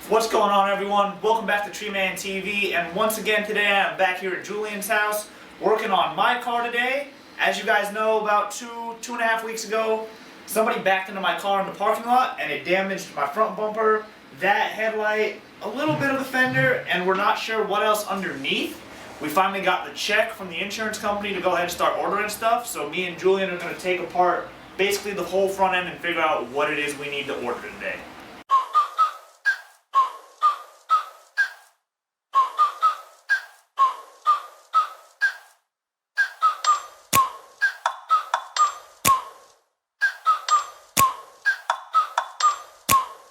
What's going on, everyone? Welcome back to Tree Man TV, and once again today I'm back here at Julian's house working on my car today. As you guys know, about two and a half weeks ago, somebody backed into my car in the parking lot and it damaged my front bumper, that headlight, a little bit of the fender, and we're not sure what else underneath. We finally got the check from the insurance company to go ahead and start ordering stuff, so me and Julian are going to take apart basically the whole front end and figure out what it is we need to order today.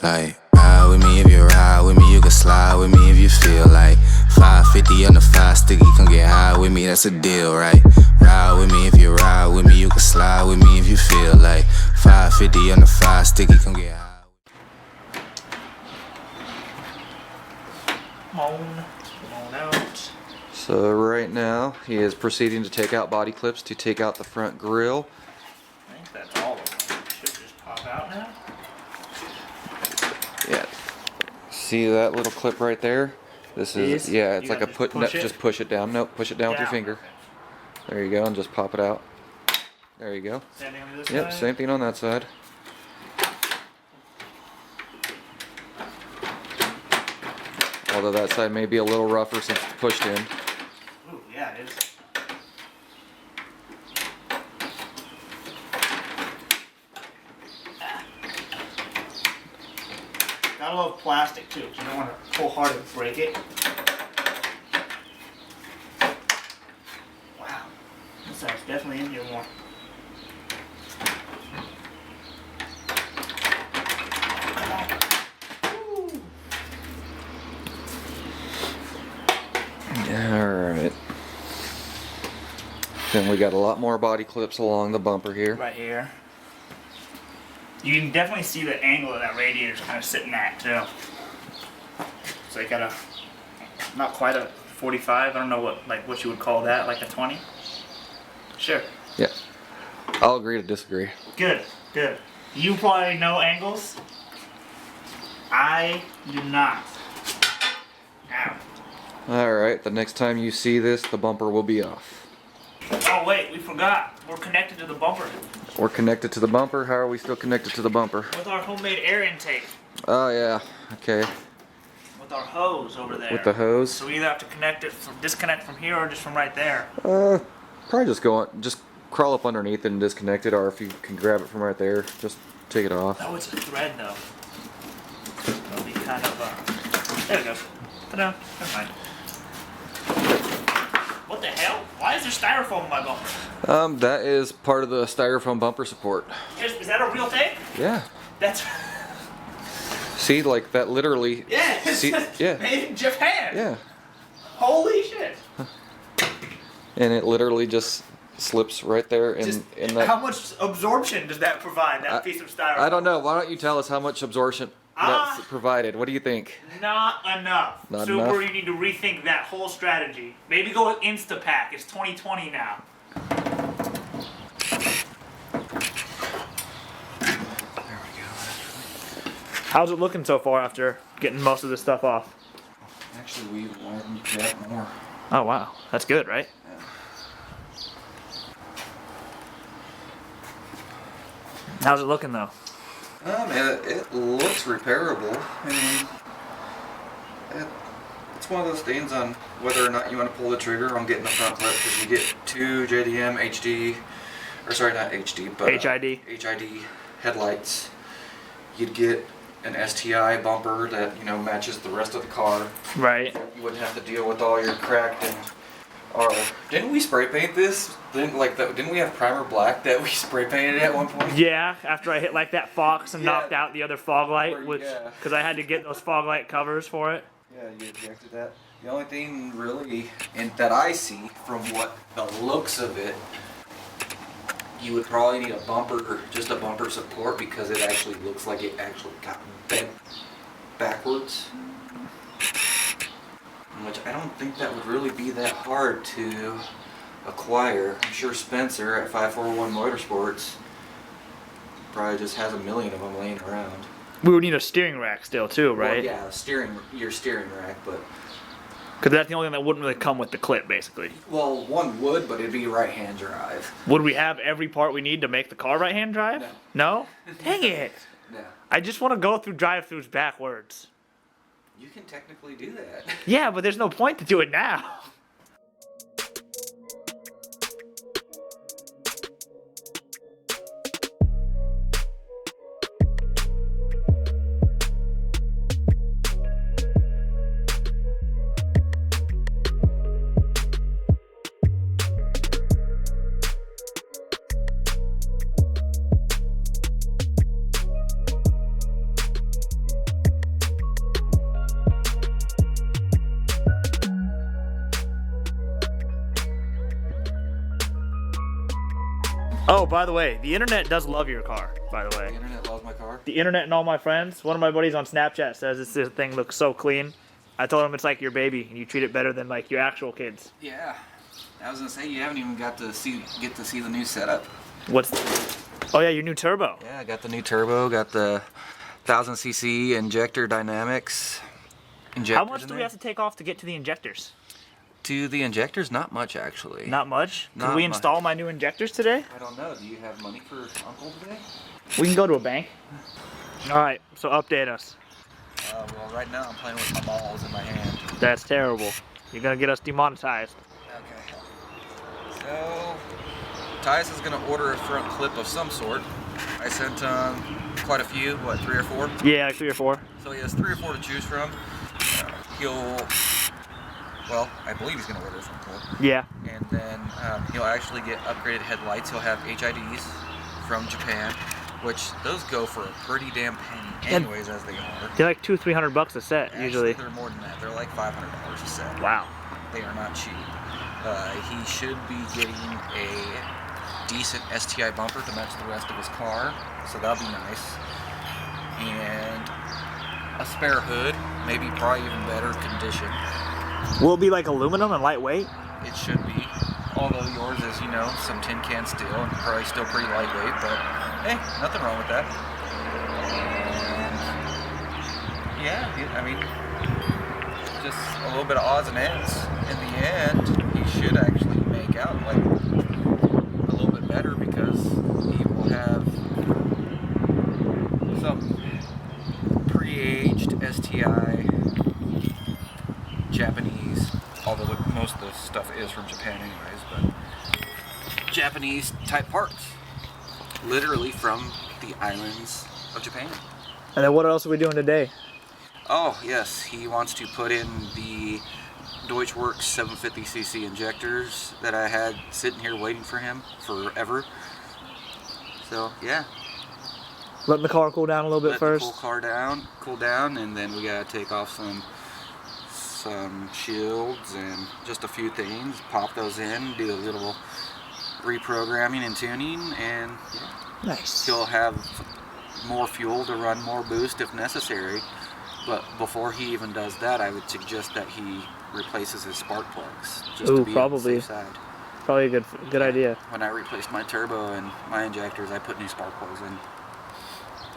Like, ride with me if you ride with me, you can slide with me if you feel like 550 on the 5 sticky, come get high with me, that's a deal, right? Ride with me if you ride with me, you can slide with me if you feel like 550 on the 5 sticky, come get high. Come on out. So right now he is proceeding to take out body clips to take out the front grille. I think that's all of them. Should just pop out now. Yeah. See that little clip right there? This is, yeah, it's like a just push it down. Nope, push it down with your finger. There you go, and just pop it out. There you go. Same thing on this Yep, side? same thing on that side. Although that side may be a little rougher since it's pushed in. Ooh, yeah, it is. Gotta love plastic too, because you don't want to pull hard and break it. Wow, this side's definitely in here more. Come on. Woo. Alright. Then we got a lot more body clips along the bumper here. Right here. You can definitely see the angle of that radiator's kind of sitting at too. So they got a, not quite a 45. I don't know what you would call that, like a 20. Sure. Yeah. I'll agree to disagree. Good, good. You probably know angles. I do not. Ow. Alright, the next time you see this, the bumper will be off. Oh wait, we forgot. We're connected to the bumper. We're connected to the bumper. How are we still connected to the bumper? With our homemade air intake. Oh yeah, okay. With our hose over there. With the hose? So we either have to connect it from disconnect from here or just from right there. Probably just go on, just crawl up underneath and disconnect it, or if you can grab it from right there, just take it off. Oh, it's a thread though. It'll be kind of there we go. Ta-da. Never mind. What the hell? Why is there styrofoam in my bumper? That is part of the styrofoam bumper support. Is that a real thing? Yeah. That's See, like that literally. yeah. See, yeah. Made in Japan. Yeah. Holy shit. And it literally just slips right there in that. How much absorption does that provide? That piece of styrofoam. I don't know. Why don't you tell us how much absorption that's provided? What do you think? Not enough. Not Super, enough? You need to rethink that whole strategy. Maybe go with Instapack. It's 2020 now. There we go. How's it looking so far after getting most of this stuff off? Actually, we widened that more. Oh wow, that's good, right? Yeah. How's it looking though? It looks repairable. I mean, it's one of those things on whether or not you want to pull the trigger on getting the front clip, because you get two JDM HD, or sorry, not HD, but HID. HID headlights. You'd get an STI bumper that matches the rest of the car. Right. You wouldn't have to deal with all your cracked and. Didn't we spray paint this? Didn't we have primer black that we spray painted at one point? Yeah, after I hit like that Fox and knocked out the other fog light, Yeah. because I had to get those fog light covers for it. Yeah, you ejected that. The only thing really that I see from what the looks of it, you would probably need a bumper, just a bumper support, because it actually looks like it actually got bent backwards. Which I don't think that would really be that hard to acquire. I'm sure Spencer at 541 Motorsports probably just has a million of them laying around. We would need a steering rack still too, right? Well, yeah, your steering rack, but Because that's the only thing that wouldn't really come with the clip, basically. well, one would, but it'd be right-hand drive. Would we have every part we need to make the car right-hand drive? No. No? Dang it! No, I just want to go through drive-thrus backwards. you can technically do that. Yeah, but there's no point to do it now. Oh, by the way, the internet does love your car, by the way. The internet loves my car. The internet and all my friends, one of my buddies on Snapchat says this thing looks so clean. I told him it's like your baby and you treat it better than like your actual kids. Yeah, I was gonna say you haven't even get to see the new setup. Oh yeah, your new turbo. Yeah, I got the new turbo, got the 1000cc injector dynamics. How much do we have to take off to get to the injectors? To the injectors, not much actually. Not much? Could Not we much. install my new injectors today? I don't know. Do you have money for Uncle today? We can go to a bank. Alright, so update us. Well, right now I'm playing with my balls in my hand. That's terrible. You're gonna get us demonetized. Okay. So, Tyus is gonna order a front clip of some sort. I sent quite a few, what, 3 or 4? Yeah, like 3 or 4. So he has 3 or 4 to choose from. Well, I believe he's gonna order a front clip. Yeah. And then he'll actually get upgraded headlights. He'll have HIDs from Japan, which those go for a pretty damn penny anyways, as they are. They're like $200-300 a set, Actually, usually. they're more than that. They're like $500 a set. Wow. They are not cheap. He should be getting a decent STI bumper to match the rest of his car, so that'll be nice. And a spare hood, maybe probably even better condition. Will it be like aluminum and lightweight? It should be. Although yours is, you know, some tin can steel and probably still pretty lightweight, but hey, nothing wrong with that. And yeah, I mean, just a little bit of odds and ends. In the end, he should actually make out like a little bit better because he will have some pre-aged STI Japanese, although most of the stuff is from Japan anyways, but Japanese type parts, literally from the islands of Japan. And then what else are we doing today? Oh yes, he wants to put in the WRX 750cc injectors that I had sitting here waiting for him forever. So yeah. Letting the car cool down a little bit Let first. the cool down, and then we gotta take off some shields and just a few things, pop those in, do a little reprogramming and tuning, and yeah, Nice. he'll have more fuel to run more boost if necessary. But before he even does that, I would suggest that he replaces his spark plugs, just to be probably. on the safe side. Probably a good idea. When I replaced my turbo and my injectors, I put new spark plugs in.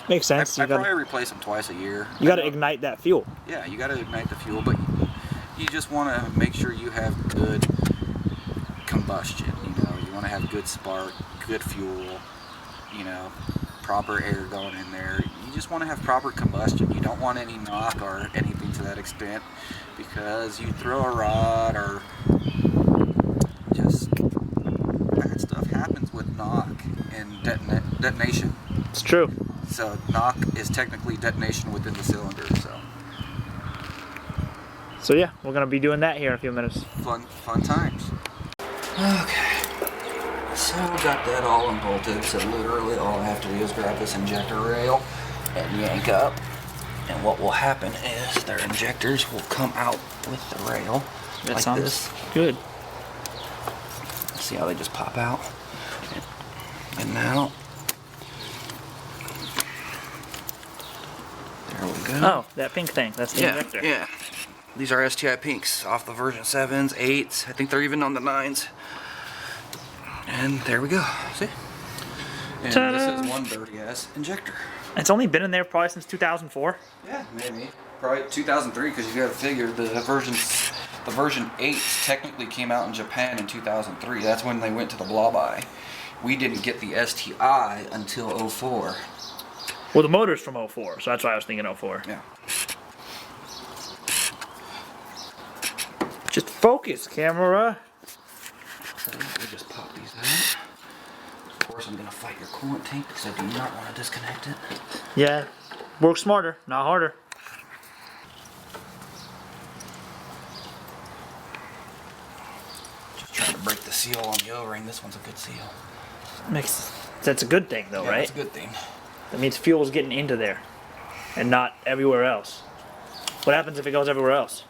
Makes sense. I You gotta, probably replace them twice a year. you gotta ignite that fuel. Yeah, you gotta ignite the fuel, but you just want to make sure you have good combustion. You know, you want to have good spark, good fuel. You know, proper air going in there. You just want to have proper combustion. You don't want any knock or anything to that extent, because you throw a rod or just bad stuff happens with knock and detonation. It's true. So knock is technically detonation within the cylinder. So yeah, we're gonna be doing that here in a few minutes. Fun times. Okay. So got that all unbolted. So literally all I have to do is grab this injector rail and yank up. And what will happen is their injectors will come out with the rail That like sounds this. good. See how they just pop out? And now, there we go. Oh, that pink thing. That's the injector. Yeah. These are STI pinks off the version 7s, 8s. I think they're even on the 9s. And there we go. See? And Ta-da. this is one dirty ass injector. It's only been in there probably since 2004. Yeah, maybe. Probably 2003, because you got to figure the version 8 technically came out in Japan in 2003. That's when they went to the Blob-Eye. We didn't get the STI until 04. Well, the motor's from 04, so that's why I was thinking 04. Yeah. Just focus, camera. We just pop these out. Of course, I'm going to fight your coolant tank because I do not want to disconnect it. Yeah, work smarter, not harder. Just trying to break the seal on the O-ring. This one's a good seal. That's a good thing, though, Yeah, right? that's a good thing. That means fuel's getting into there, and not everywhere else. What happens if it goes everywhere else?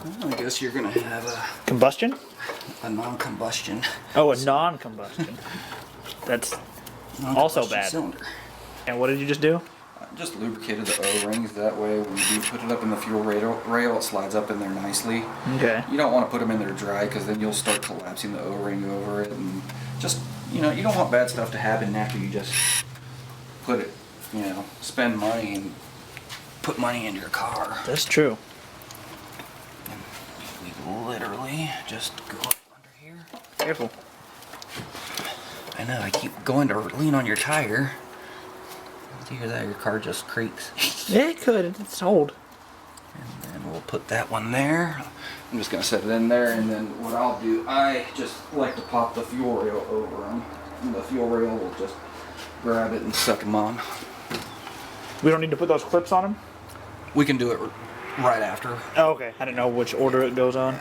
Well, I guess you're going to have Combustion? a non-combustion. Oh, a non-combustion. That's also non-combustion bad. cylinder. And what did you just do? Just lubricated the O-rings. That way, when you do put it up in the fuel rail, it slides up in there nicely. Okay. You don't want to put them in there dry because then you'll start collapsing the O-ring over it, and just, you know, you don't want bad stuff to happen after you just put it, you know, spend money and put money into your car. That's true. And we literally just go up under here. Careful. I know, I keep going to lean on your tire. You hear that? Your car just creaks. Yeah, it could. It's old. And then we'll put that one there. I'm just going to set it in there, and then what I'll do, I just like to pop the fuel rail over them. And the fuel rail will just grab it and suck them on. We don't need to put those clips on them? We can do it right after. Oh, okay. I didn't know which order it goes on.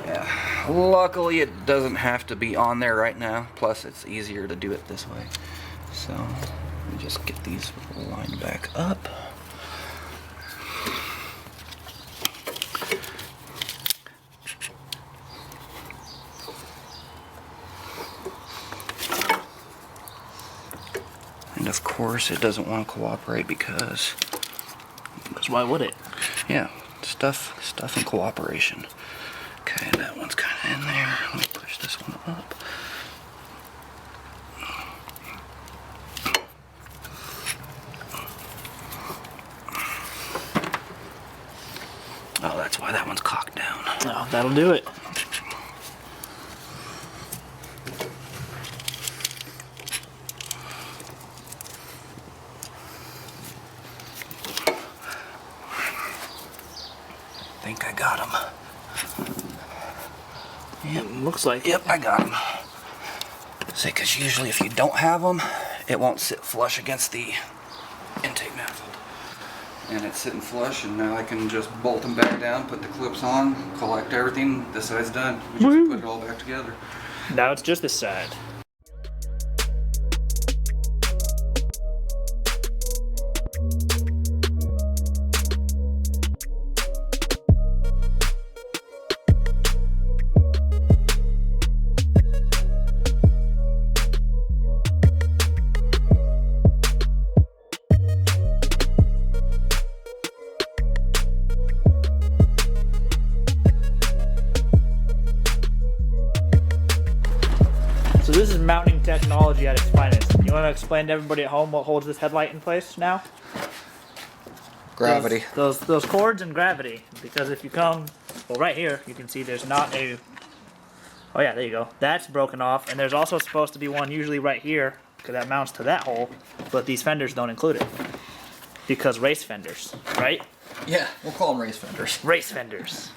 Yeah. Luckily, it doesn't have to be on there right now. Plus, it's easier to do it this way. So, let me just get these lined back up. And of course, it doesn't want to cooperate because Why would it? yeah, stuff in cooperation. Okay, that one's kind of in there. Let me push this one up. Oh, that's why that one's cocked down. No, that'll do it. I think I got him. Yep, looks like Yep, I got him. See, because usually if you don't have them, it won't sit flush against the intake manifold. And it's sitting flush, and now I can just bolt them back down, put the clips on, collect everything. This side's done. We just put it all back together. Now it's just this side. So this is mounting technology at its finest. You want to explain to everybody at home what holds this headlight in place now? Gravity. Those cords and gravity. Because if you come, well, right here, you can see there's not a. Oh yeah, there you go. That's broken off, and there's also supposed to be one usually right here, because that mounts to that hole. But these fenders don't include it because race fenders, right? Yeah, we'll call them race fenders. Race fenders.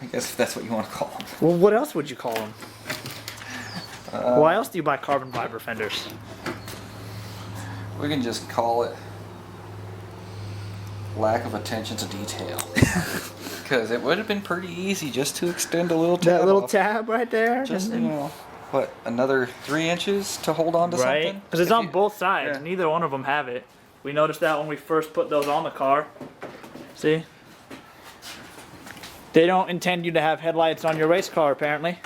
I guess if that's what you want to call them. Well, what else would you call them? Why else do you buy carbon fiber fenders? We can just call it lack of attention to detail. Because it would have been pretty easy just to extend a little tab. That little off. tab right there. Just, and you then- know, what, another 3 inches to hold on to right? something? Because it's If on you- both sides. yeah. Neither one of them have it. We noticed that when we first put those on the car. See? They don't intend you to have headlights on your race car, apparently.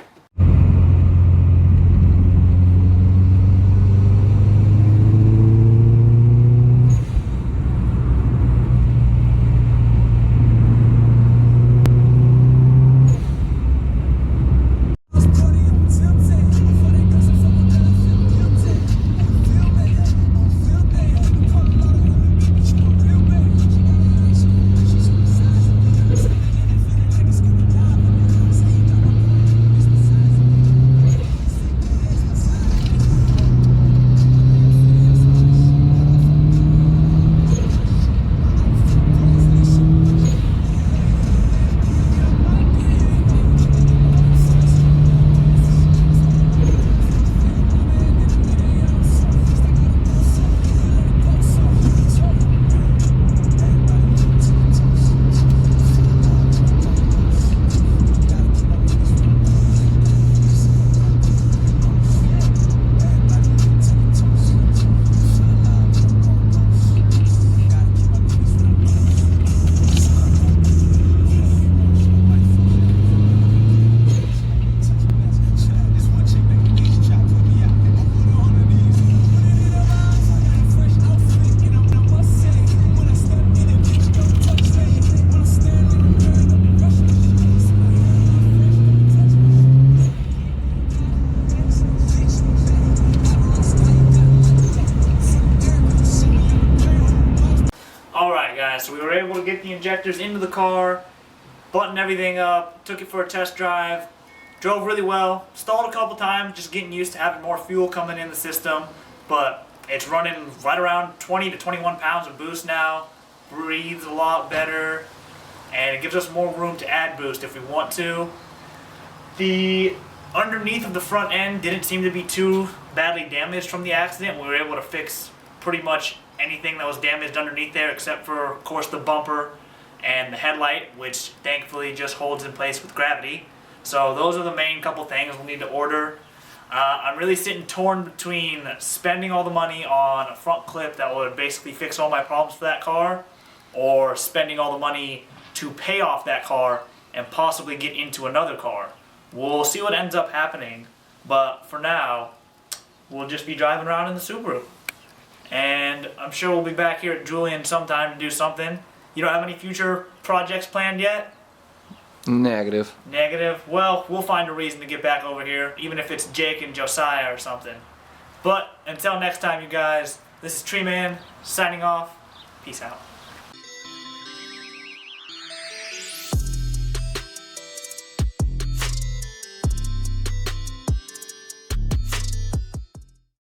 injectors into the car, buttoned everything up, took it for a test drive, drove really well, stalled a couple times, just getting used to having more fuel coming in the system, but it's running right around 20 to 21 pounds of boost now, breathes a lot better, and it gives us more room to add boost if we want to. The underneath of the front end didn't seem to be too badly damaged from the accident. We were able to fix pretty much anything that was damaged underneath there except for, of course, the bumper and the headlight, which thankfully just holds in place with gravity. So those are the main couple things we'll need to order. I'm really sitting torn between spending all the money on a front clip that would basically fix all my problems for that car, or spending all the money to pay off that car and possibly get into another car. We'll see what ends up happening, but for now, we'll just be driving around in the Subaru. And I'm sure we'll be back here at Julian sometime to do something. You don't have any future projects planned yet? Negative. Negative? Well, we'll find a reason to get back over here, even if it's Jake and Josiah or something. But until next time, you guys, this is Tree Man signing off. Peace out.